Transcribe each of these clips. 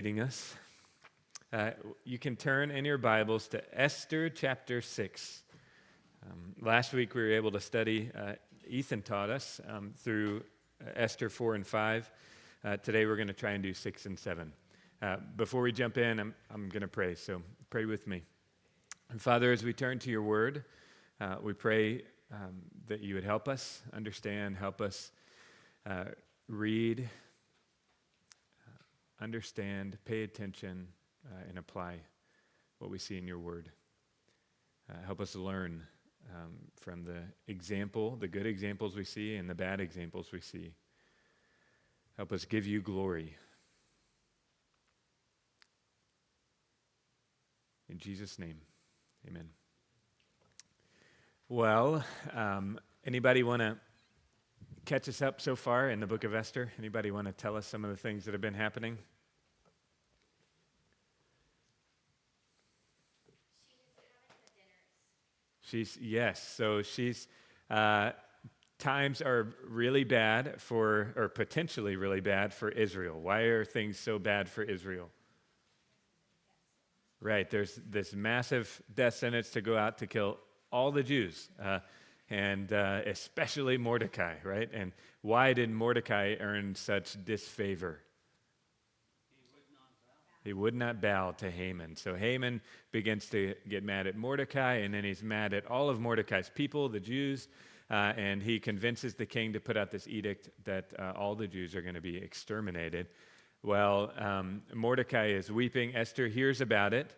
Reading us. You can turn in your Bibles to Esther chapter 6. Last week we were able to study, Ethan taught us through Esther 4 and 5. Today we're going to try and do 6 and 7. Before we jump in, I'm going to pray, so pray with me. And Father, as we turn to your word, we pray that you would help us understand, help us read, understand, pay attention, and apply what we see in your word. Help us learn from the good examples we see and the bad examples we see. Help us give you glory. In Jesus' name, amen. Well, anybody want to catch us up so far in the book of Esther? Anybody want to tell us some of the things that have been happening? Times are really bad or potentially really bad for Israel. Why are things so bad for Israel? Right, there's this massive death sentence to go out to kill all the Jews, and especially Mordecai, right? And why did Mordecai earn such disfavor? He would not bow to Haman. So Haman begins to get mad at Mordecai, and then he's mad at all of Mordecai's people, the Jews, and he convinces the king to put out this edict that all the Jews are going to be exterminated. Well, Mordecai is weeping. Esther hears about it,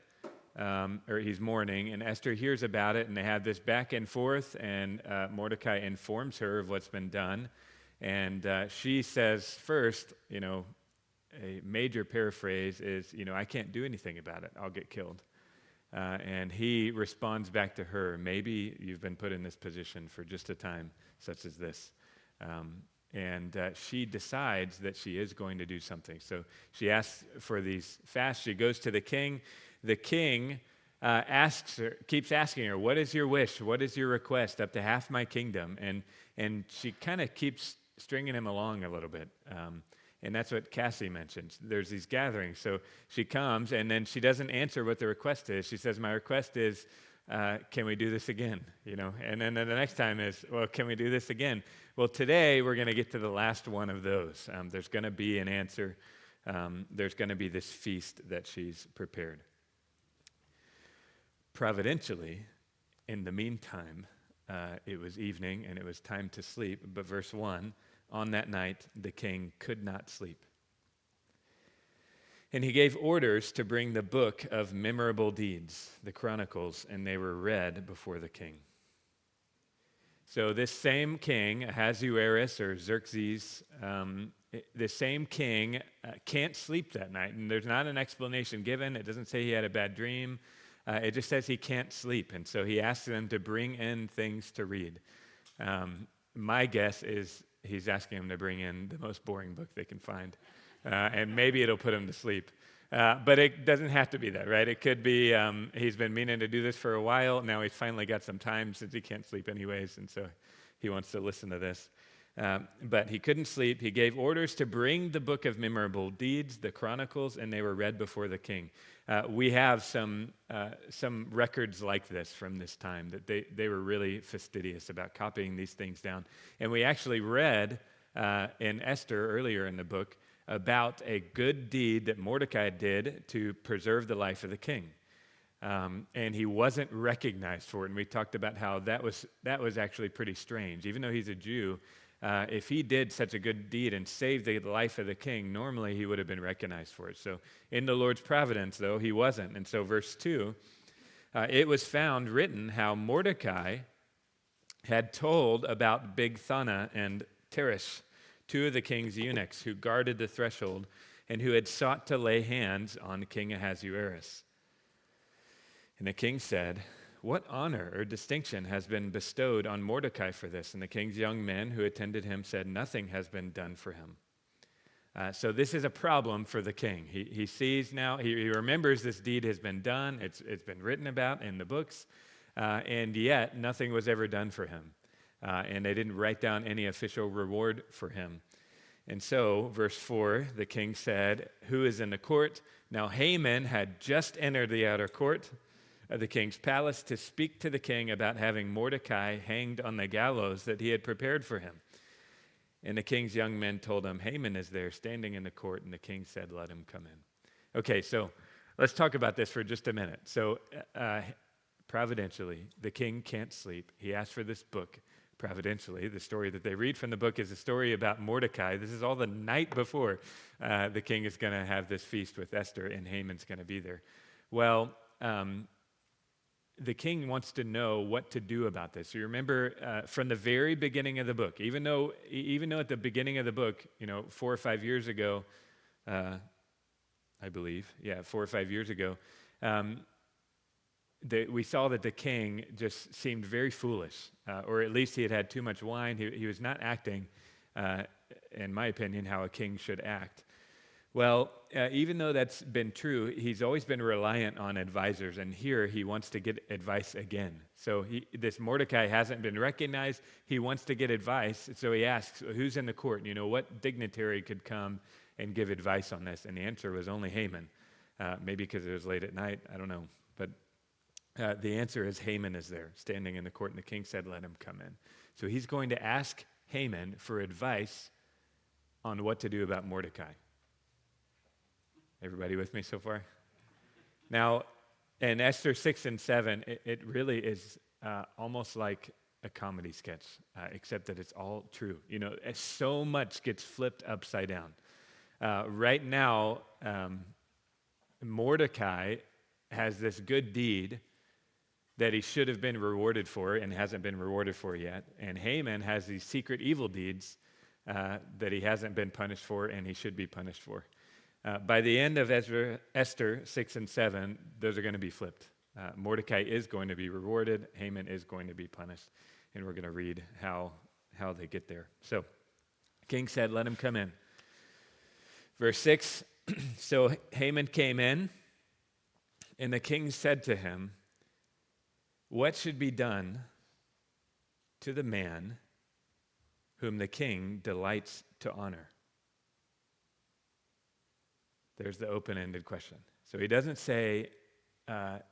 or he's mourning, and Esther hears about it, and they have this back and forth, and Mordecai informs her of what's been done, and she says first, a major paraphrase is, I can't do anything about it. I'll get killed. And he responds back to her, maybe you've been put in this position for just a time such as this. And she decides that she is going to do something. So she asks for these fasts. She goes to the king. The king keeps asking her, what is your wish? What is your request? Up to half my kingdom. And she kind of keeps stringing him along a little bit. And that's what Cassie mentioned. There's these gatherings. So she comes, and then she doesn't answer what the request is. She says, my request is, can we do this again? And then the next time is, well, can we do this again? Well, today we're going to get to the last one of those. There's going to be an answer. There's going to be this feast that she's prepared. Providentially, in the meantime, it was evening, and it was time to sleep. But verse 1, on that night, the king could not sleep. And he gave orders to bring the book of memorable deeds, the Chronicles, and they were read before the king. So this same king, Ahasuerus or Xerxes, the same king can't sleep that night. And there's not an explanation given. It doesn't say he had a bad dream. It just says he can't sleep. And so he asks them to bring in things to read. My guess is he's asking them to bring in the most boring book they can find. And maybe it'll put him to sleep. But it doesn't have to be that, right? It could be he's been meaning to do this for a while. Now he's finally got some time since he can't sleep anyways, and so he wants to listen to this. But he couldn't sleep. He gave orders to bring the book of memorable deeds, the Chronicles, and they were read before the king. We have some records like this from this time, that they were really fastidious about copying these things down. And we actually read in Esther earlier in the book about a good deed that Mordecai did to preserve the life of the king. And he wasn't recognized for it. And we talked about how that was actually pretty strange. Even though he's a Jew, if he did such a good deed and saved the life of the king, normally he would have been recognized for it. So in the Lord's providence, though, he wasn't. And so verse 2, it was found written how Mordecai had told about Bigthana and Teresh, two of the king's eunuchs who guarded the threshold and who had sought to lay hands on King Ahasuerus. And the king said, what honor or distinction has been bestowed on Mordecai for this? And the king's young men who attended him said, nothing has been done for him. So this is a problem for the king. He sees now, he remembers this deed has been done. It's been written about in the books, and yet nothing was ever done for him. And they didn't write down any official reward for him. And so, verse 4, the king said, "Who is in the court?" Now Haman had just entered the outer court of the king's palace to speak to the king about having Mordecai hanged on the gallows that he had prepared for him. And the king's young men told him, "Haman is there standing in the court." And the king said, "Let him come in." Okay, so let's talk about this for just a minute. So providentially, the king can't sleep. He asked for this book. Providentially, the story that they read from the book is a story about Mordecai. This is all the night before the king is going to have this feast with Esther, and Haman's going to be there. Well, the king wants to know what to do about this. You remember from the very beginning of the book, even though at the beginning of the book, 4 or 5 years ago, I believe, 4 or 5 years ago, we saw that the king just seemed very foolish, or at least he had had too much wine. He was not acting, in my opinion, how a king should act. Well, even though that's been true, he's always been reliant on advisors, and here he wants to get advice again. So this Mordecai hasn't been recognized. He wants to get advice, so he asks, "Who's in the court? What dignitary could come and give advice on this?" And the answer was only Haman, maybe because it was late at night. I don't know, but the answer is Haman is there, standing in the court, and the king said, "Let him come in." So he's going to ask Haman for advice on what to do about Mordecai. Everybody with me so far? Now, in Esther 6 and 7, it really is almost like a comedy sketch, except that it's all true. So much gets flipped upside down. Right now, Mordecai has this good deed that he should have been rewarded for and hasn't been rewarded for yet. And Haman has these secret evil deeds that he hasn't been punished for and he should be punished for. By the end of Esther 6 and 7, those are going to be flipped. Mordecai is going to be rewarded. Haman is going to be punished. And we're going to read how they get there. So, king said, "Let him come in." Verse 6, so Haman came in, and the king said to him, "What should be done to the man whom the king delights to honor?" There's the open-ended question. So he doesn't say,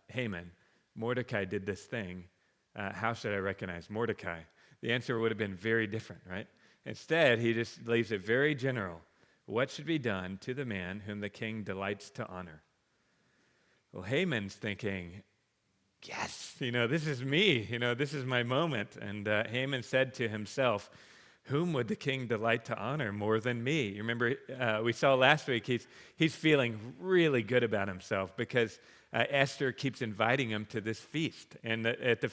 "Haman, Mordecai did this thing. How should I recognize Mordecai?" The answer would have been very different, right? Instead, he just leaves it very general. What should be done to the man whom the king delights to honor? Well, Haman's thinking, yes, this is me. This is my moment. And Haman said to himself, "Whom would the king delight to honor more than me?" You remember we saw last week he's feeling really good about himself because Esther keeps inviting him to this feast. And at the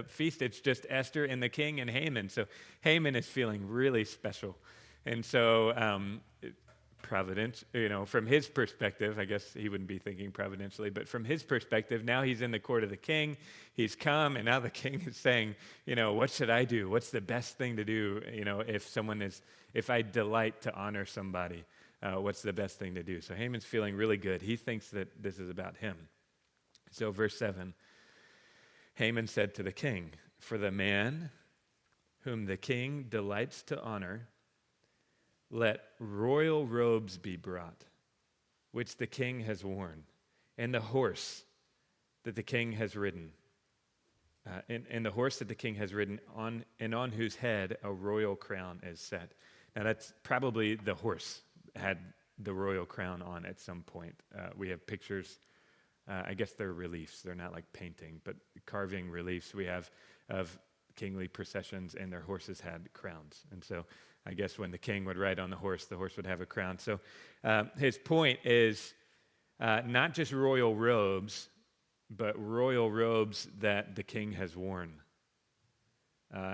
feast, it's just Esther and the king and Haman. So Haman is feeling really special. And so providence, from his perspective, I guess he wouldn't be thinking providentially, but from his perspective, now he's in the court of the king. He's come, and now the king is saying, what should I do? What's the best thing to do? If I delight to honor somebody, what's the best thing to do? So Haman's feeling really good. He thinks that this is about him. So verse 7, Haman said to the king, "For the man whom the king delights to honor, let royal robes be brought, which the king has worn, and the horse that the king has ridden, and the horse that the king has ridden on, and on whose head a royal crown is set." Now that's probably the horse had the royal crown on at some point. We have pictures. I guess they're reliefs. They're not like painting, but carving reliefs we have of kingly processions, and their horses had crowns. And so I guess when the king would ride on the horse would have a crown. So his point is not just royal robes, but royal robes that the king has worn.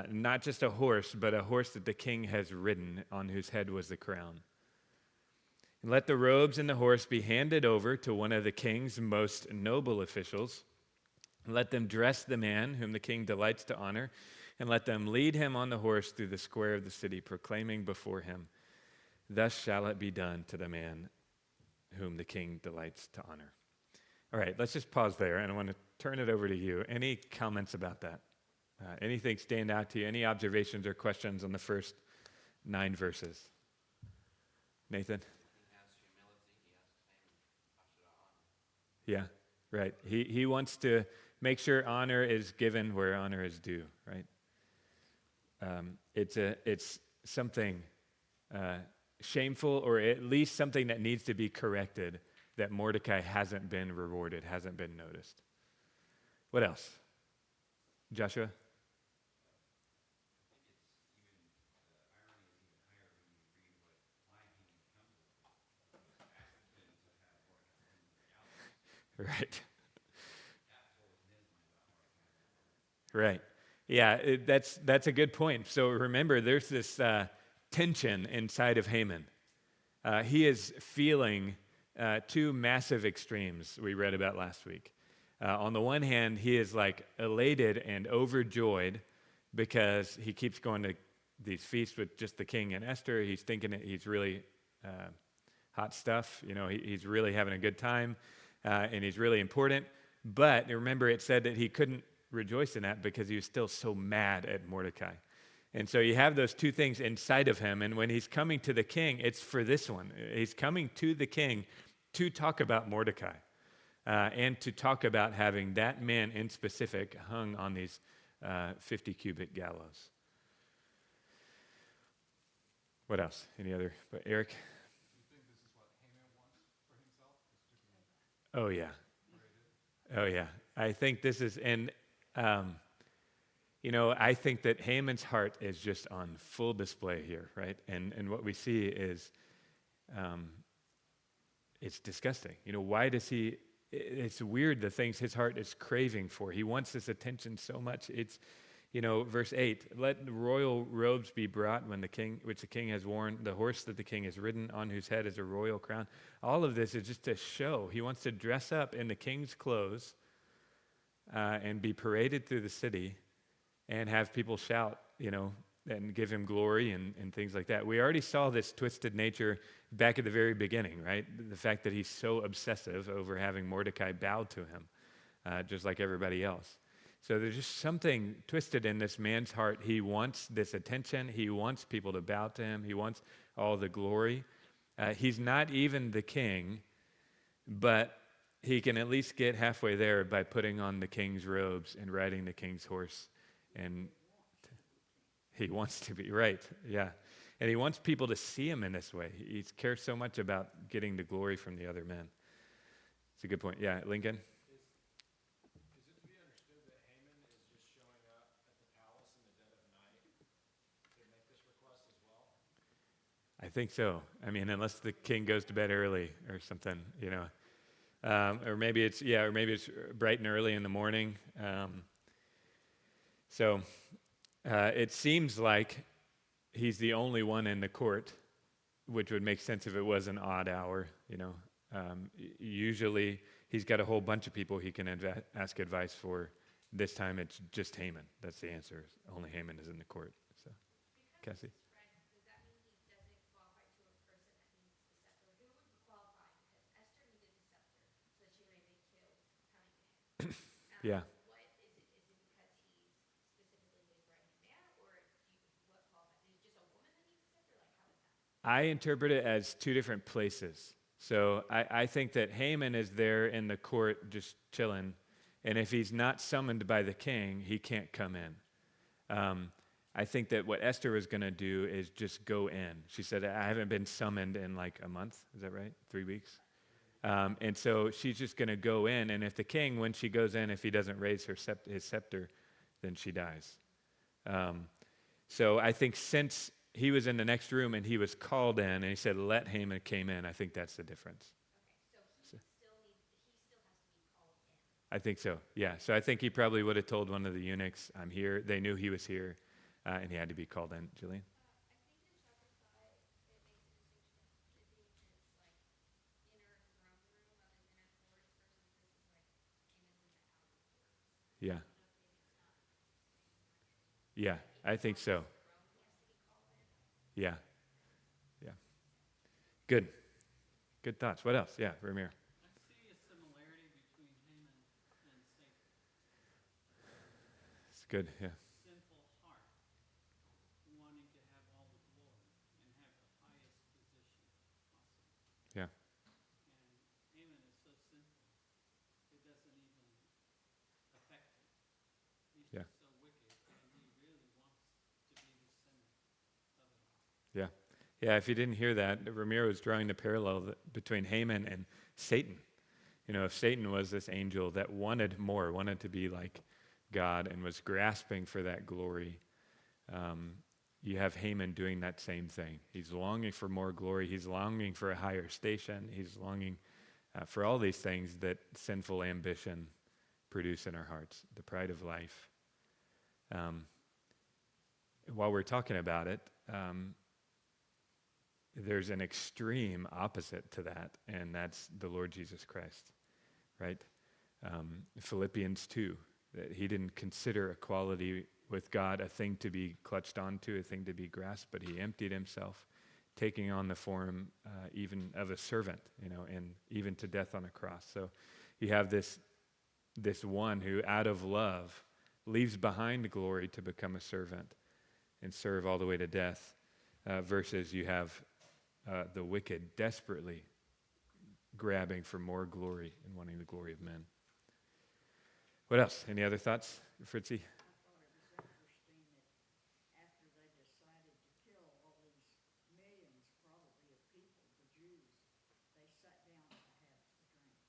Not just a horse, but a horse that the king has ridden, on whose head was the crown. And let the robes and the horse be handed over to one of the king's most noble officials. And let them dress the man whom the king delights to honor, and let them lead him on the horse through the square of the city, proclaiming before him, "Thus shall it be done to the man whom the king delights to honor." All right, let's just pause there, and I want to turn it over to you. Any comments about that? Anything stand out to you? Any observations or questions on the first 9 verses? Nathan? He has humility. He asks Haman, how should I honor? Yeah, right. He wants to make sure honor is given where honor is due, right? It's something uh, shameful, or at least something that needs to be corrected, that Mordecai hasn't been rewarded, hasn't been noticed. What else? Joshua? Right. Right. Yeah, that's a good point. So remember, there's this tension inside of Haman. He is feeling two massive extremes we read about last week. On the one hand, he is like elated and overjoyed because he keeps going to these feasts with just the king and Esther. He's thinking that he's really hot stuff. You know, he's really having a good time, and he's really important. But remember, it said that he couldn't rejoice in that because he was still so mad at Mordecai. And so you have those two things inside of him. And when he's coming to the king, it's for this one. He's coming to the king to talk about Mordecai and to talk about having that man in specific hung on these 50 cubit gallows. What else? Any other? But Eric? Do you think this is what Haman wants for himself? Oh, yeah. Oh, yeah. I think this is, and I think that Haman's heart is just on full display here, right? And what we see is, it's disgusting. Why does he? It's weird the things his heart is craving for. He wants this attention so much. It's, verse 8, let the royal robes be brought which the king has worn, the horse that the king has ridden, on whose head is a royal crown. All of this is just a show. He wants to dress up in the king's clothes and be paraded through the city and have people shout, and give him glory and things like that. We already saw this twisted nature back at the very beginning, right? The fact that he's so obsessive over having Mordecai bow to him, just like everybody else. So there's just something twisted in this man's heart. He wants this attention. He wants people to bow to him. He wants all the glory. He's not even the king, but he can at least get halfway there by putting on the king's robes and riding the king's horse. And he wants to be, right, yeah. And he wants people to see him in this way. He cares so much about getting the glory from the other men. It's a good point. Yeah, Lincoln? Is it to be understood that Haman is just showing up at the palace in the dead of night to make this request as well? I think so. I mean, unless the king goes to bed early or something, or maybe it's bright and early in the morning. So it seems like he's the only one in the court, which would make sense if it was an odd hour. Usually he's got a whole bunch of people he can ask advice for. This time it's just Haman. That's the answer. Only Haman is in the court. So, Cassie? Does that mean he doesn't qualify to a person that needs the scepter? Who would qualify? Because Esther needed the scepter so that she would be killed coming to him. Yeah. What is it? Is it because he's specifically his right hand man, or what qualifies? Is it just a woman that needs the scepter? Like, how is that? I interpret it as two different places. So I think that Haman is there in the court just chilling, and if he's not summoned by the king, he can't come in. I think that what Esther was going to do is just go in. She said, I haven't been summoned in like a month. Is that right? 3 weeks? And so she's just going to go in, and if the king, when she goes in, if he doesn't raise his scepter, then she dies. So I think since he was in the next room and he was called in and he said, let Haman came in, I think that's the difference. Okay, so he still has to be called in. I think so, yeah. So I think he probably would have told one of the eunuchs, I'm here. They knew he was here, and he had to be called in. Julian? I think in chapter 5, it makes a distinction of it being his, like, inner throne room of his inner courts versus this is, like, Haman's in the outer courts. Yeah. I don't know if maybe it's not the same. Yeah, I think so. Throne, he has to be called in. Yeah. Yeah. Good. Good thoughts. What else? Yeah, Ramir. I see a similarity between Haman and Satan. It's good, yeah. Sinful heart, wanting to have all the glory and have the highest position. Yeah, if you didn't hear that, Ramiro was drawing the parallel between Haman and Satan. If Satan was this angel that wanted more, wanted to be like God and was grasping for that glory, you have Haman doing that same thing. He's longing for more glory. He's longing for a higher station. He's longing for all these things that sinful ambition produce in our hearts, the pride of life. While we're talking about it, there's an extreme opposite to that, and that's the Lord Jesus Christ, right? Philippians 2, that he didn't consider equality with God a thing to be clutched onto, a thing to be grasped, but he emptied himself, taking on the form even of a servant, and even to death on a cross. So you have this one who, out of love, leaves behind glory to become a servant and serve all the way to death, versus you have the wicked desperately grabbing for more glory and wanting the glory of men. What else? Any other thoughts, Fritzy? I thought it was interesting that after they decided to kill all these millions, probably, of people, the Jews, they sat down to have a drink.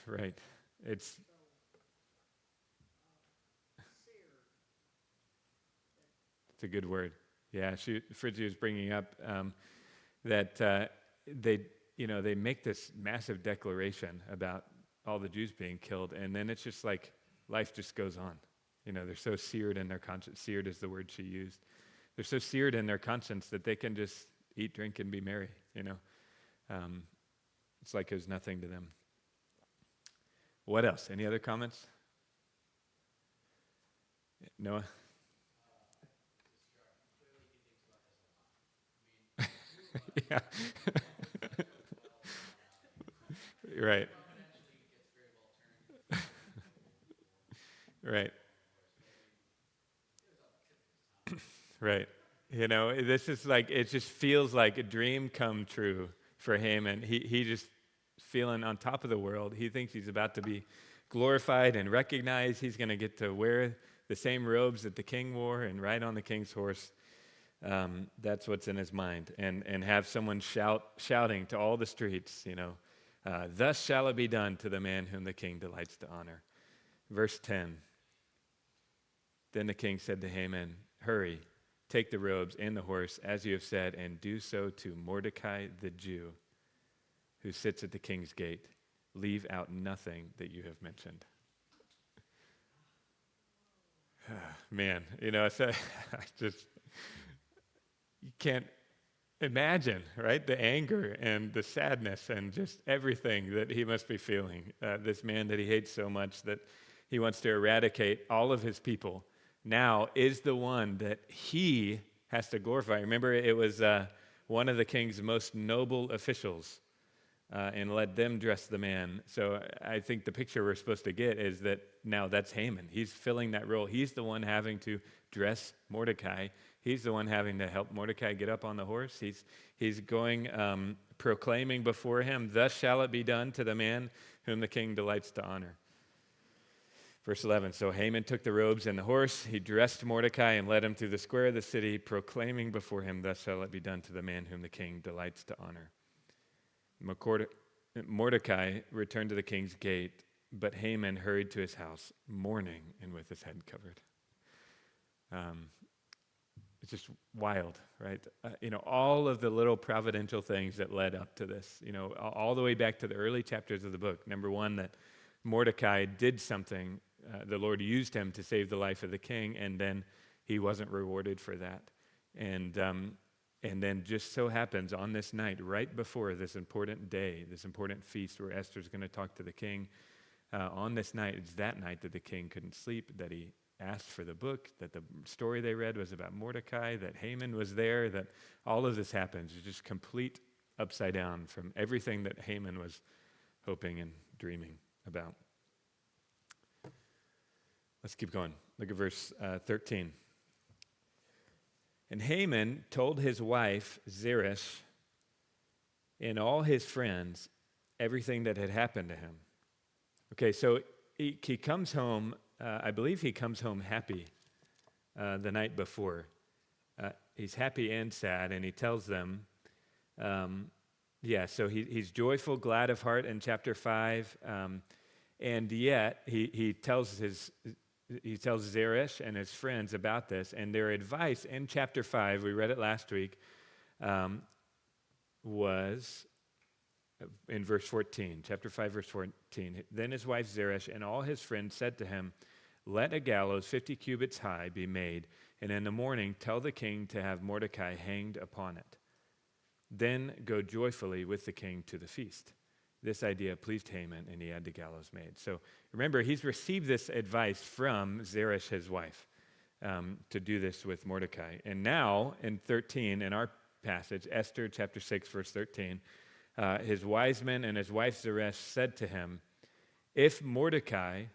Right. It's So, seared. a good word. Yeah, Fritzy was bringing up that they make this massive declaration about all the Jews being killed, and then it's just like life just goes on. They're so seared in their conscience. Seared is the word she used. They're so seared in their conscience that they can just eat, drink, and be merry. It's like there's nothing to them. What else? Any other comments? Noah? Yeah. Right. Right. Right. This is like, it just feels like a dream come true for Haman. He just feeling on top of the world. He thinks he's about to be glorified and recognized. He's going to get to wear the same robes that the king wore and ride on the king's horse. That's what's in his mind. And have someone shouting to all the streets, thus shall it be done to the man whom the king delights to honor. Verse 10. Then the king said to Haman, hurry, take the robes and the horse, as you have said, and do so to Mordecai the Jew, who sits at the king's gate. Leave out nothing that you have mentioned. Man, I just, you can't imagine, right? The anger and the sadness and just everything that he must be feeling. This man that he hates so much that he wants to eradicate all of his people now is the one that he has to glorify. Remember, it was one of the king's most noble officials, and let them dress the man. So I think the picture we're supposed to get is that now that's Haman. He's filling that role. He's the one having to dress Mordecai. He's the one having to help Mordecai get up on the horse. He's going, proclaiming before him, thus shall it be done to the man whom the king delights to honor. Verse 11, so Haman took the robes and the horse. He dressed Mordecai and led him through the square of the city, proclaiming before him, thus shall it be done to the man whom the king delights to honor. Mordecai returned to the king's gate, but Haman hurried to his house, mourning and with his head covered. It's just wild, right? All of the little providential things that led up to this, all the way back to the early chapters of the book. Number one, that Mordecai did something. The Lord used him to save the life of the king, and then he wasn't rewarded for that. And then just so happens on this night, right before this important day, this important feast where Esther's going to talk to the king, on this night, it's that night that the king couldn't sleep, that he asked for the book, that the story they read was about Mordecai, that Haman was there, that all of this happens. It's just complete upside down from everything that Haman was hoping and dreaming about. Let's keep going. Look at verse 13. And Haman told his wife, Zeresh, and all his friends everything that had happened to him. Okay, so he comes home, I believe he comes home happy the night before. He's happy and sad, and he tells them, So he's joyful, glad of heart in chapter 5, and yet he tells Zeresh and his friends about this, and their advice in chapter 5, we read it last week, was in verse 14, chapter 5, verse 14. Then his wife Zeresh and all his friends said to him, "Let a gallows 50 cubits high be made, and in the morning tell the king to have Mordecai hanged upon it. Then go joyfully with the king to the feast." This idea pleased Haman, and he had the gallows made. So remember, he's received this advice from Zeresh, his wife, to do this with Mordecai. And now, in 13, in our passage, Esther chapter 6, verse 13, his wise men and his wife Zeresh said to him, "If Mordecai,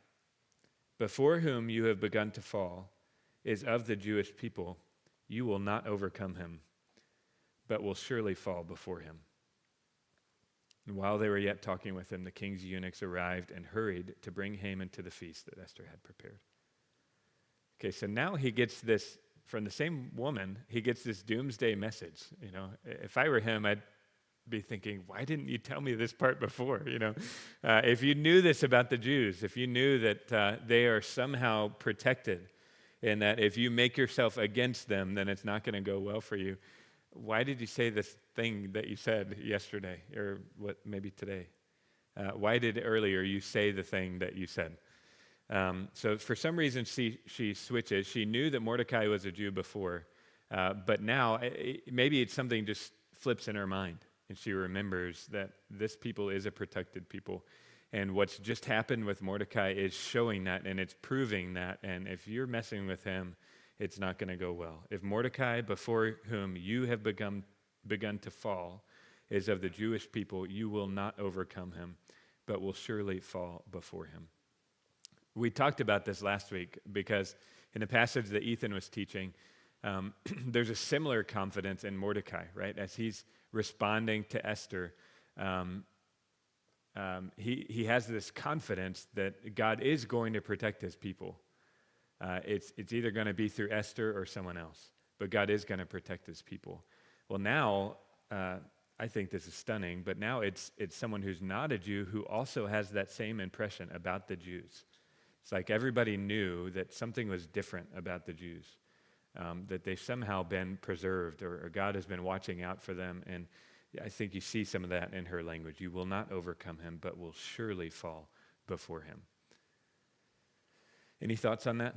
before whom you have begun to fall, is of the Jewish people, you will not overcome him, but will surely fall before him." And while they were yet talking with him, the king's eunuchs arrived and hurried to bring Haman to the feast that Esther had prepared. Okay, so now he gets this, from the same woman, he gets this doomsday message. You know, if I were him, I'd be thinking, why didn't you tell me this part before? You know, if you knew this about the Jews, if you knew that they are somehow protected and that if you make yourself against them, then it's not going to go well for you, why did you say this thing that you said yesterday or what maybe today? Why did earlier you say the thing that you said? So for some reason she switches. She knew that Mordecai was a Jew before, but now maybe it's something just flips in her mind, and she remembers that this people is a protected people. And what's just happened with Mordecai is showing that, and it's proving that. And if you're messing with him, it's not going to go well. If Mordecai, before whom you have begun to fall, is of the Jewish people, you will not overcome him, but will surely fall before him. We talked about this last week because in the passage that Ethan was teaching, there's a similar confidence in Mordecai, right? As he's responding to Esther, he has this confidence that God is going to protect his people. It's either going to be through Esther or someone else, but God is going to protect his people. Well, now, I think this is stunning, but now it's someone who's not a Jew who also has that same impression about the Jews. It's like everybody knew that something was different about the Jews, that they've somehow been preserved or God has been watching out for them. And I think you see some of that in her language. You will not overcome him, but will surely fall before him. Any thoughts on that?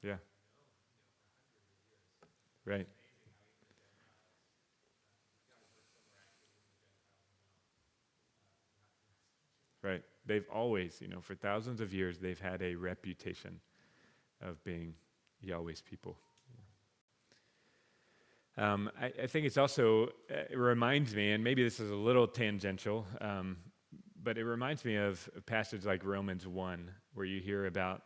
Yeah. Right. Right. They've always, for thousands of years, they've had a reputation of being Yahweh's people. I think it's also, it reminds me, and maybe this is a little tangential, but it reminds me of a passage like Romans 1, where you hear about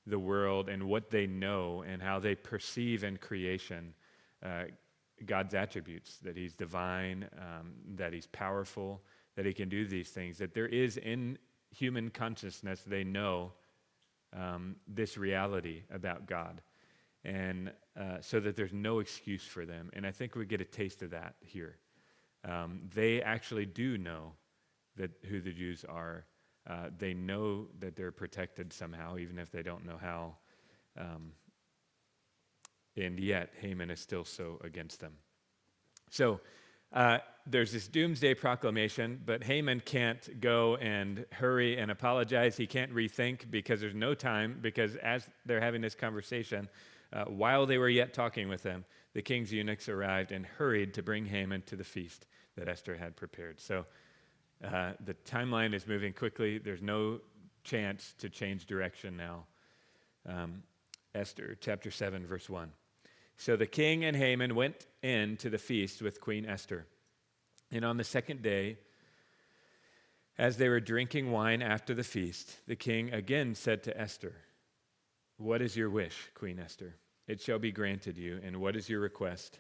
the world and what they know and how they perceive in creation God's attributes, that he's divine, that he's powerful, that he can do these things, that there is in human consciousness, they know this reality about God. And so that there's no excuse for them. And I think we get a taste of that here. They actually do know who the Jews are. They know that they're protected somehow, even if they don't know how. And yet, Haman is still so against them. So there's this doomsday proclamation, but Haman can't go and hurry and apologize. He can't rethink because there's no time, because as they're having this conversation, while they were yet talking with them, the king's eunuchs arrived and hurried to bring Haman to the feast that Esther had prepared. So the timeline is moving quickly. There's no chance to change direction now. Esther chapter 7, verse 1. So the king and Haman went in to the feast with Queen Esther. And on the second day, as they were drinking wine after the feast, the king again said to Esther, What is your wish, Queen Esther? It shall be granted you. And what is your request?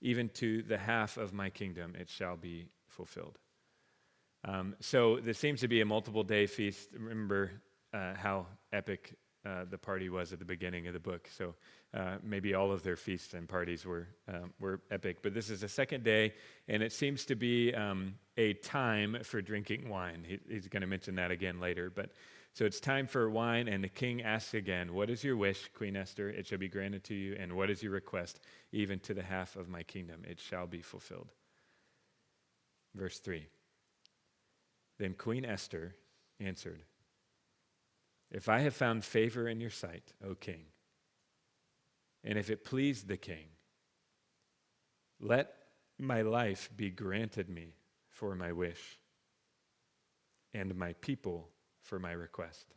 Even to the half of my kingdom it shall be fulfilled. So this seems to be a multiple day feast. Remember how epic the party was at the beginning of the book. So maybe all of their feasts and parties were epic. But this is the second day, and it seems to be a time for drinking wine. He's going to mention that again later. But so it's time for wine, and the king asks again, what is your wish, Queen Esther? It shall be granted to you. And what is your request? Even to the half of my kingdom, it shall be fulfilled. Verse 3. Then Queen Esther answered, if I have found favor in your sight, O king, and if it please the king, let my life be granted me for my wish, and my people for my request.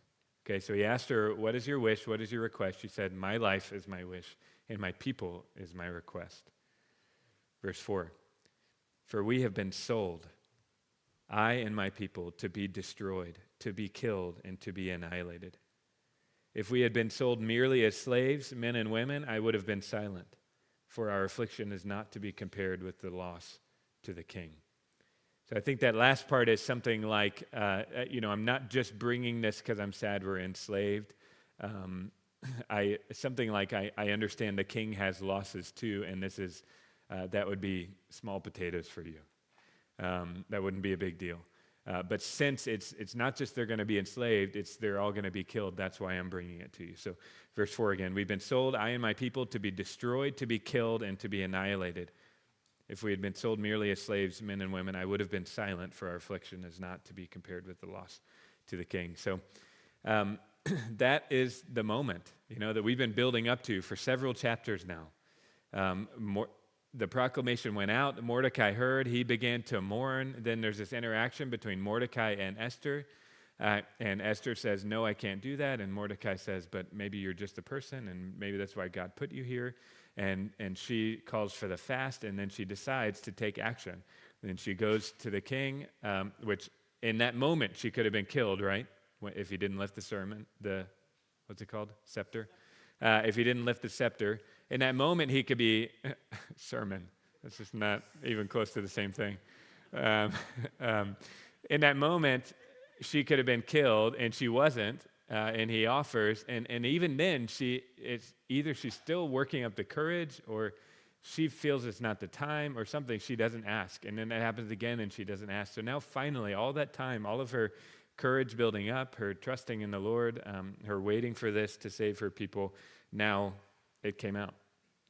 Okay, so he asked her, what is your wish? What is your request? She said, my life is my wish, and my people is my request. Verse 4, for we have been sold, I and my people, to be destroyed, to be killed, and to be annihilated. If we had been sold merely as slaves, men and women, I would have been silent, for our affliction is not to be compared with the loss to the king. So I think that last part is something like, I'm not just bringing this because I'm sad we're enslaved. Something like I understand the king has losses too, and this is that would be small potatoes for you. That wouldn't be a big deal. But since it's not just they're going to be enslaved, it's they're all going to be killed. That's why I'm bringing it to you. So verse 4 again, we've been sold, I and my people, to be destroyed, to be killed, and to be annihilated. If we had been sold merely as slaves, men and women, I would have been silent, for our affliction is not to be compared with the loss to the king. So that is the moment, that we've been building up to for several chapters now. The proclamation went out. Mordecai heard. He began to mourn. Then there's this interaction between Mordecai and Esther. And Esther says, no, I can't do that. And Mordecai says, but maybe you're just a person, and maybe that's why God put you here. And she calls for the fast, and then she decides to take action. Then she goes to the king, which in that moment she could have been killed, right? If he didn't lift what's it called? Scepter? If he didn't lift the scepter. In that moment, he could be, sermon, that's just not even close to the same thing. In that moment, she could have been killed, and she wasn't, and he offers, and even then, either she's still working up the courage, or she feels it's not the time, or something, she doesn't ask, and then that happens again, and she doesn't ask. So now finally, all that time, all of her courage building up, her trusting in the Lord, her waiting for this to save her people, now it came out.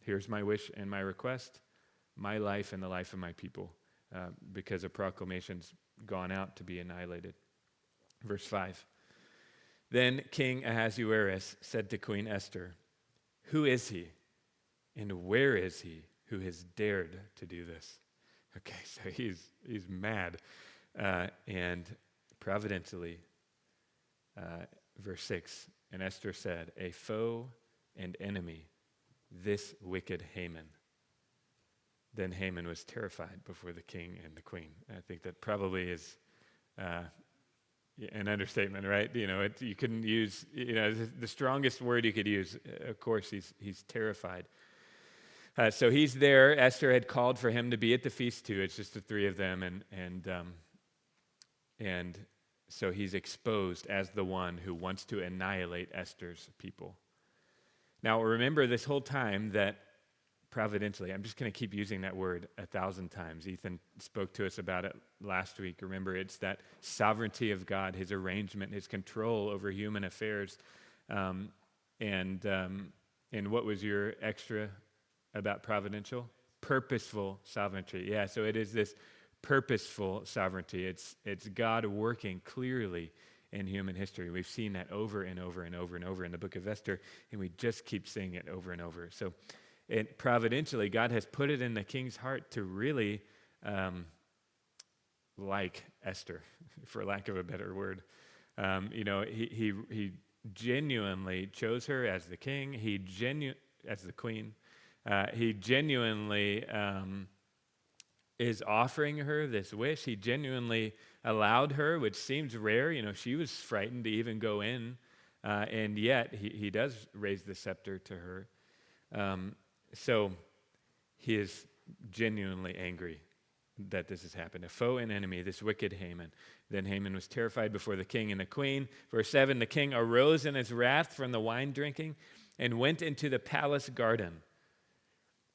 Here's my wish and my request, my life and the life of my people, because a proclamation's gone out to be annihilated. Verse 5. Then King Ahasuerus said to Queen Esther, who is he and where is he who has dared to do this? Okay, so he's mad. And providentially, verse 6, and Esther said, a foe and enemy, this wicked Haman. Then Haman was terrified before the king and the queen. I think that probably is an understatement, right? You couldn't use, the strongest word you could use. Of course, he's terrified. So he's there. Esther had called for him to be at the feast too. It's just the three of them, and so he's exposed as the one who wants to annihilate Esther's people. Now, remember this whole time that providentially, I'm just going to keep using that word 1,000 times. Ethan spoke to us about it last week. Remember, it's that sovereignty of God, his arrangement, his control over human affairs. And what was your extra about providential? Purposeful sovereignty. Yeah, so it is this purposeful sovereignty. It's God working clearly in human history. We've seen that over and over and over and over in the book of Esther, and we just keep seeing it over and over. So providentially, God has put it in the king's heart to really like Esther, for lack of a better word. He genuinely chose her as the king. As the queen. He genuinely is offering her this wish. He genuinely allowed her, which seems rare. She was frightened to even go in And yet he does raise the scepter to her. So he is genuinely angry that this has happened. A foe and enemy, this wicked Haman. Then Haman was terrified before the king and the queen. Verse 7, the king arose in his wrath from the wine drinking and went into the palace garden.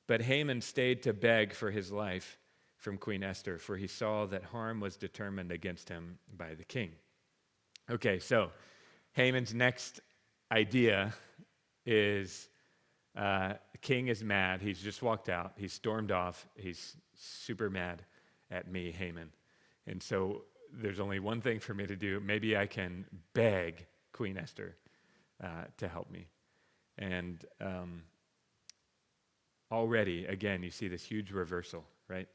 But Haman stayed to beg for his life from Queen Esther, for he saw that harm was determined against him by the king. Okay, so Haman's next idea is the king is mad. He's just walked out. He's stormed off. He's super mad at me, Haman. And so there's only one thing for me to do. Maybe I can beg Queen Esther to help me. And already, again, you see this huge reversal, right?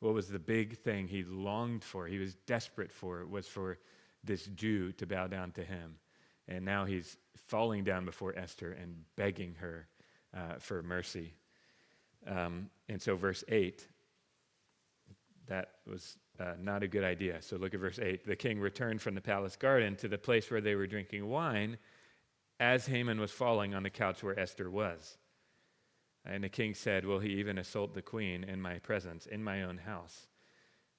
What was the big thing he longed for, he was desperate for, was for this Jew to bow down to him. And now he's falling down before Esther and begging her for mercy. And so verse 8, that was not a good idea. So look at verse 8. The king returned from the palace garden to the place where they were drinking wine as Haman was falling on the couch where Esther was. And the king said, will he even assault the queen in my presence, in my own house?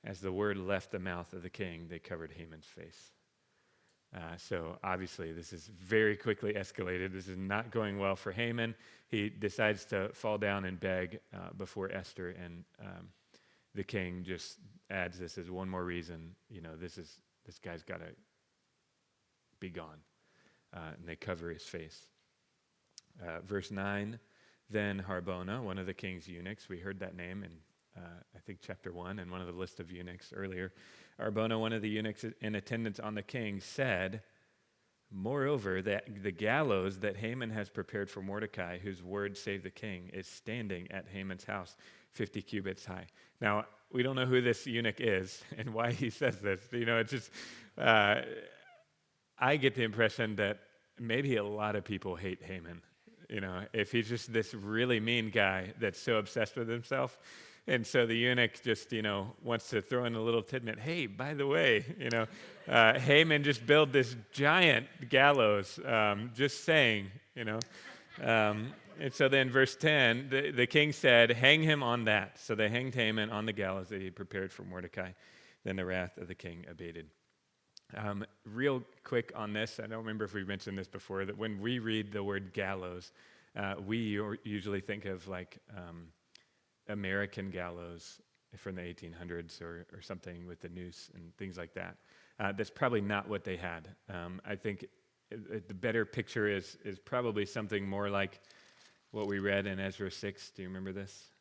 As the word left the mouth of the king, they covered Haman's face. So obviously this is very quickly escalated. This is not going well for Haman. He decides to fall down and beg before Esther, and the king just adds this as one more reason. This guy's got to be gone. And they cover his face. Verse 9, then Harbona, one of the king's eunuchs, we heard that name in I think chapter 1 and one of the list of eunuchs earlier. Harbona, one of the eunuchs in attendance on the king, said, moreover, that the gallows that Haman has prepared for Mordecai, whose word saved the king, is standing at Haman's house, 50 cubits high. Now, we don't know who this eunuch is and why he says this. It's just, I get the impression that maybe a lot of people hate Haman. If he's just this really mean guy that's so obsessed with himself. And so the eunuch just, wants to throw in a little tidbit. Hey, by the way, Haman just built this giant gallows, just saying, And so then verse 10, the king said, hang him on that. So they hanged Haman on the gallows that he prepared for Mordecai. Then the wrath of the king abated. Real quick on this, I don't remember if we mentioned this before, that when we read the word gallows, we usually think of like American gallows from the 1800s or something with the noose and things like that. That's probably not what they had. I think the better picture is probably something more like what we read in Ezra 6. Do you remember this?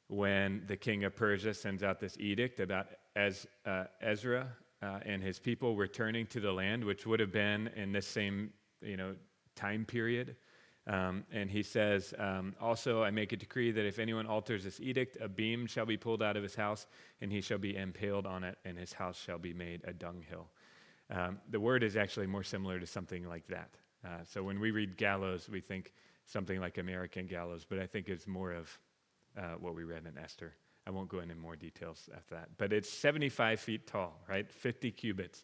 When the king of Persia sends out this edict about Ezra and his people returning to the land, which would have been in this same time period. And he says, also, I make a decree that if anyone alters this edict, a beam shall be pulled out of his house, and he shall be impaled on it, and his house shall be made a dunghill. The word is actually more similar to something like that. So when we read gallows, we think something like American gallows, but I think it's more of what we read in Esther. I won't go into more details after that. But it's 75 feet tall, right? 50 cubits.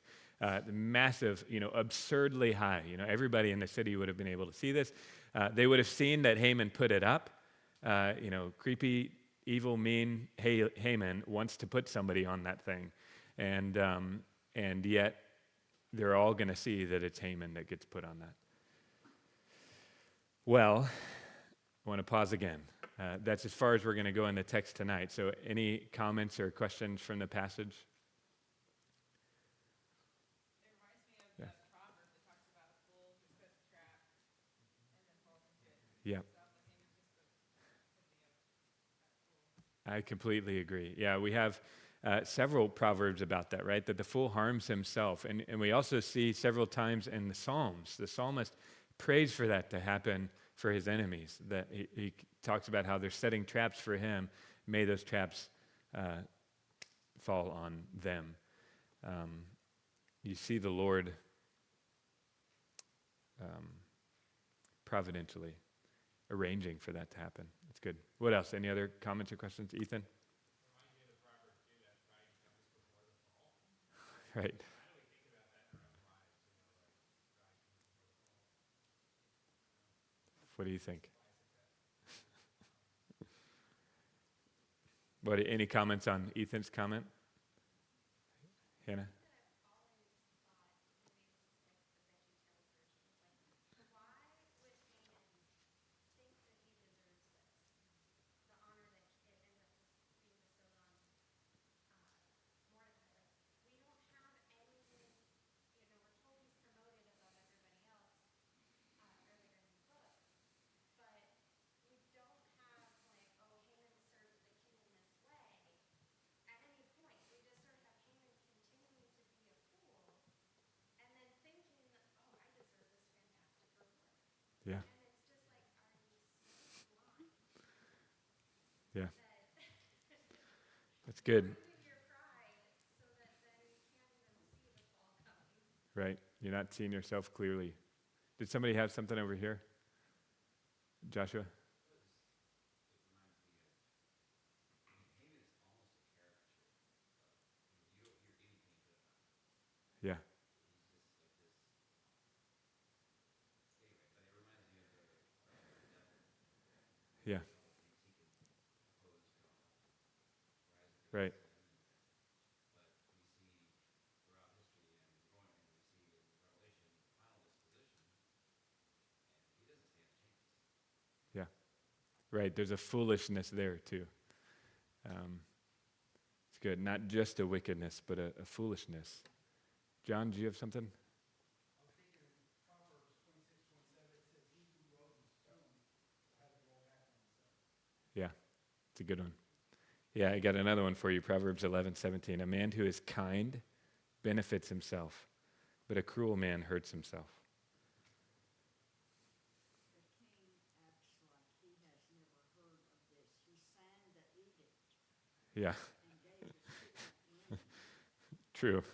Massive, absurdly high. Everybody in the city would have been able to see this. They would have seen that Haman put it up. Creepy, evil, mean Haman wants to put somebody on that thing. And yet they're all going to see that it's Haman that gets put on that. Well, I want to pause again. That's as far as we're going to go in the text tonight. So any comments or questions from the passage? It reminds me of Yeah. that proverb that talks about a fool who sets a trap and then falls into it. Yeah. Sounds like Haman's just a fool. I completely agree. Yeah, we have several proverbs about that, right? That the fool harms himself. And we also see several times in the Psalms, the psalmist prays for that to happen for his enemies, that he talks about how they're setting traps for him. May those traps fall on them. You see the Lord providentially arranging for that to happen. It's good. What else? Any other comments or questions? Ethan? Reminds me of the proverb too, that pride comes before the fall. Right. How do we think about that in our own lives? What do you think? Any comments on Ethan's comment? Hannah? That I've always thought, maybe this is like the Veggie Tales version, is like, why would Haman think that he deserves this? The honor that it ends up being bestowed on Mordecai. Like, we don't have anything, we're told he's promoted above everybody else earlier in the book, but we don't have like, oh, Haman served the king in this way at any point. We just sort of have Haman continuing to be a fool and then thinking, oh, I deserve this fantastic reward. Yeah. And it's just like, are you so blind Yeah. that That's good. ruin your pride so that then you can't even see the fall coming? Right. You're not seeing yourself clearly. Did somebody have something over here? Joshua? It reminds me of, Haman is almost a caricature of, you don't hear anything good about him. Yeah. He's just like this, anyway, but it reminds me of the devil. Yeah. He always thinks he can oppose God, rise Right. against him, but we see throughout history and we see in Revelation the final disposition, and he doesn't stand a chance. Yeah. Right. There's a foolishness there too. It's good. Not just a wickedness, but a foolishness. John, do you have something? I was thinking in Proverbs 26:27, it says, "He who wrote in stone will have it roll back on himself." Yeah. It's a good one. Yeah, I got another one for you. Proverbs 11:17. A man who is kind benefits himself, but a cruel man hurts himself. The king acts like he has never heard of this. He signed the edict Yeah. and gave the city land True. tax.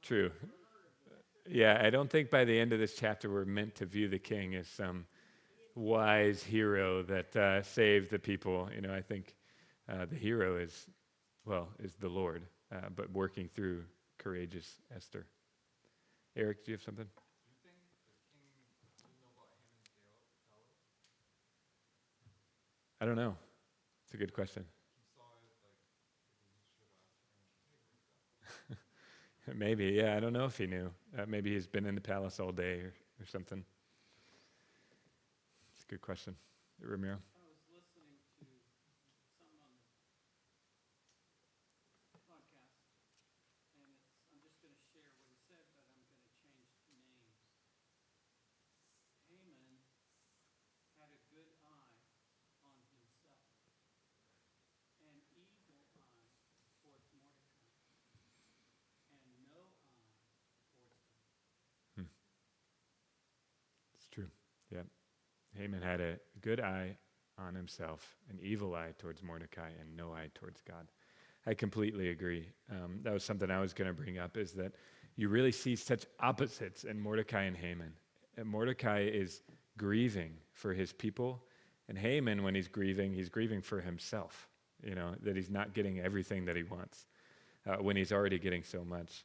True. Never heard of it. Yeah, I don't think by the end of this chapter we're meant to view the king as some wise hero that saved the people. I think the hero is the Lord, but working through courageous Esther. Eric, do you have something? Do you think the king didn't know about Haman's gallows? I don't know. It's a good question. He saw it like maybe he should ask Haman, hey, where's that? Maybe, yeah, I don't know if he knew. Maybe he's been in the palace all day or something. It's a good question. Ramiro? I was listening to something on the podcast, and I'm just going to share what he said, but I'm going to change names. Haman had a good eye on himself, an evil eye towards Mordecai, and no eye towards God. It's true. Yeah. Haman had a good eye on himself, an evil eye towards Mordecai, and no eye towards God. I completely agree. That was something I was going to bring up, is that you really see such opposites in Mordecai and Haman. And Mordecai is grieving for his people, and Haman, when he's grieving for himself, that he's not getting everything that he wants, when he's already getting so much.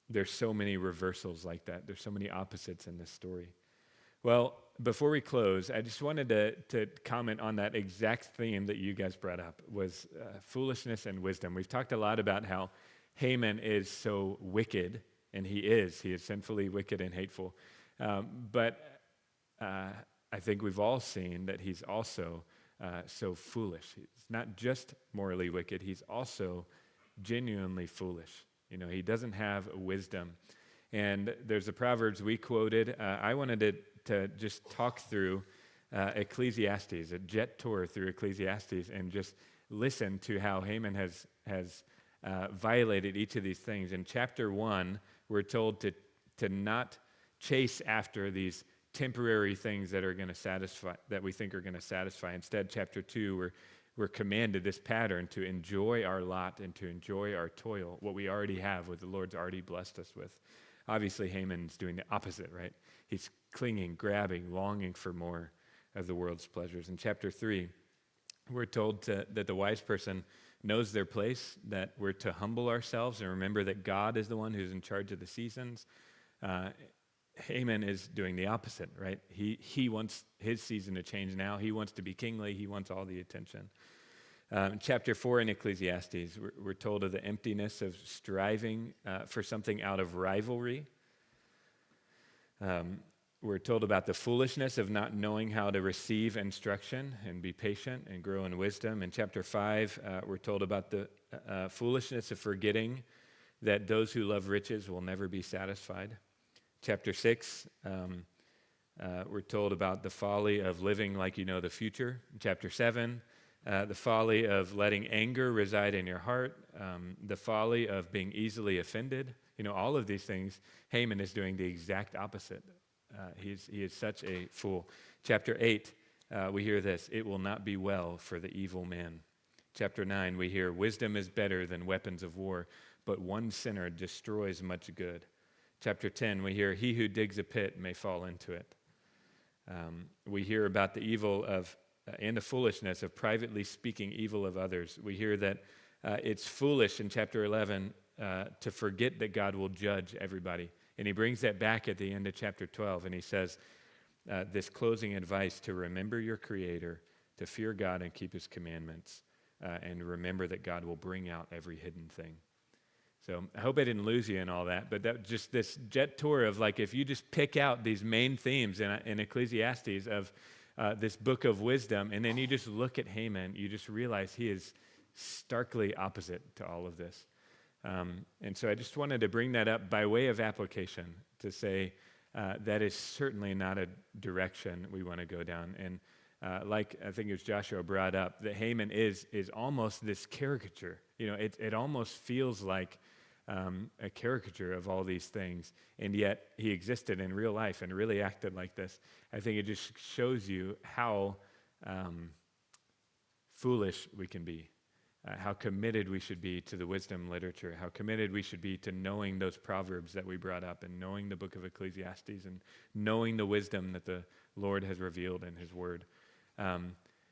There's so many reversals like that. There's so many opposites in this story. Well, before we close, I just wanted to comment on that exact theme that you guys brought up, was foolishness and wisdom. We've talked a lot about how Haman is so wicked, and he is sinfully wicked and hateful. But I think we've all seen that he's also so foolish. He's not just morally wicked, he's also genuinely foolish. He doesn't have wisdom. And there's a Proverbs we quoted. I wanted to just talk through Ecclesiastes, a jet tour through Ecclesiastes, and just listen to how Haman has violated each of these things. In chapter 1, we're told to not chase after these temporary things that are going to satisfy, that we think are going to satisfy. Instead, chapter 2, we're commanded this pattern to enjoy our lot and to enjoy our toil, what we already have, what the Lord's already blessed us with. Obviously, Haman's doing the opposite, right? He's clinging, grabbing, longing for more of the world's pleasures. In chapter 3, we're told that the wise person knows their place, that we're to humble ourselves and remember that God is the one who's in charge of the seasons. Haman is doing the opposite, right? He wants his season to change now. He wants to be kingly. He wants all the attention. Chapter 4 in Ecclesiastes, we're told of the emptiness of striving for something out of rivalry. We're told about the foolishness of not knowing how to receive instruction and be patient and grow in wisdom. In chapter 5, we're told about the foolishness of forgetting that those who love riches will never be satisfied. Chapter 6, we're told about the folly of living like you know the future. In chapter 7, the folly of letting anger reside in your heart, the folly of being easily offended. All of these things, Haman is doing the exact opposite. He is such a fool. Chapter 8, we hear this: it will not be well for the evil man. Chapter 9, we hear wisdom is better than weapons of war, but one sinner destroys much good. Chapter 10, we hear he who digs a pit may fall into it. We hear about the evil of and the foolishness of privately speaking evil of others. We hear that it's foolish in chapter 11 to forget that God will judge everybody. And he brings that back at the end of chapter 12, and he says this closing advice: to remember your Creator, to fear God and keep his commandments, and remember that God will bring out every hidden thing. So I hope I didn't lose you in all that, but that just this jet tour of, like, if you just pick out these main themes in Ecclesiastes of this book of wisdom, and then you just look at Haman, you just realize he is starkly opposite to all of this. And so I just wanted to bring that up by way of application to say that is certainly not a direction we want to go down. And like I think it was Joshua brought up, that Haman is almost this caricature. It almost feels like a caricature of all these things, and yet he existed in real life and really acted like this. I think it just shows you how foolish we can be, how committed we should be to the wisdom literature, how committed we should be to knowing those proverbs that we brought up, and knowing the book of Ecclesiastes, and knowing the wisdom that the Lord has revealed in his word.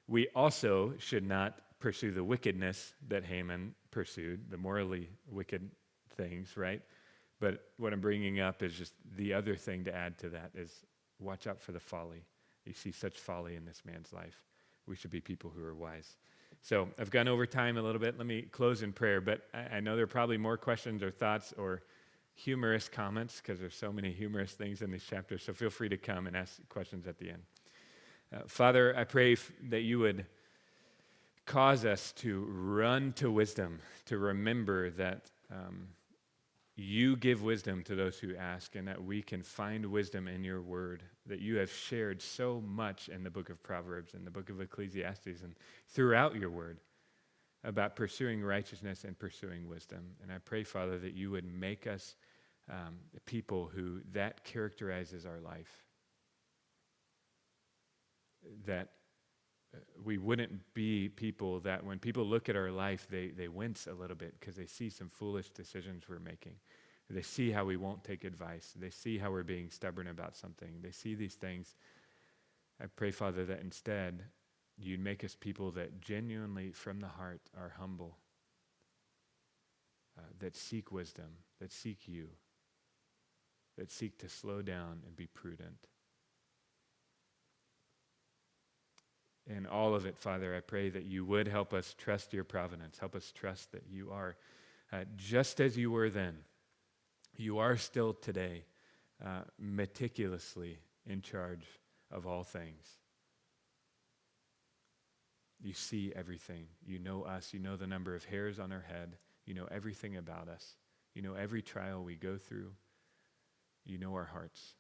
We also should not pursue the wickedness that Haman pursued, the morally wicked things, right? But what I'm bringing up is just the other thing to add to that is watch out for the folly. You see such folly in this man's life. We should be people who are wise. So I've gone over time a little bit. Let me close in prayer, but I know there are probably more questions or thoughts or humorous comments, because there's so many humorous things in these chapters, so feel free to come and ask questions at the end. Father, I pray that you would cause us to run to wisdom, to remember that you give wisdom to those who ask, and that we can find wisdom in your word, that you have shared so much in the book of Proverbs and the book of Ecclesiastes and throughout your word about pursuing righteousness and pursuing wisdom. And I pray, Father, that you would make us people who that characterizes our life, that we wouldn't be people that when people look at our life, they wince a little bit because they see some foolish decisions we're making. They see how we won't take advice. They see how we're being stubborn about something. They see these things. I pray, Father, that instead you'd make us people that genuinely from the heart are humble, that seek wisdom, that seek you, that seek to slow down and be prudent. In all of it, Father, I pray that you would help us trust your providence. Help us trust that you are, just as you were then, you are still today, meticulously in charge of all things. You see everything. You know us. You know the number of hairs on our head. You know everything about us. You know every trial we go through. You know our hearts.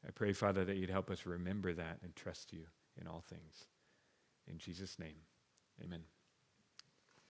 I pray, Father, that you'd help us remember that and trust you in all things. In Jesus' name, amen.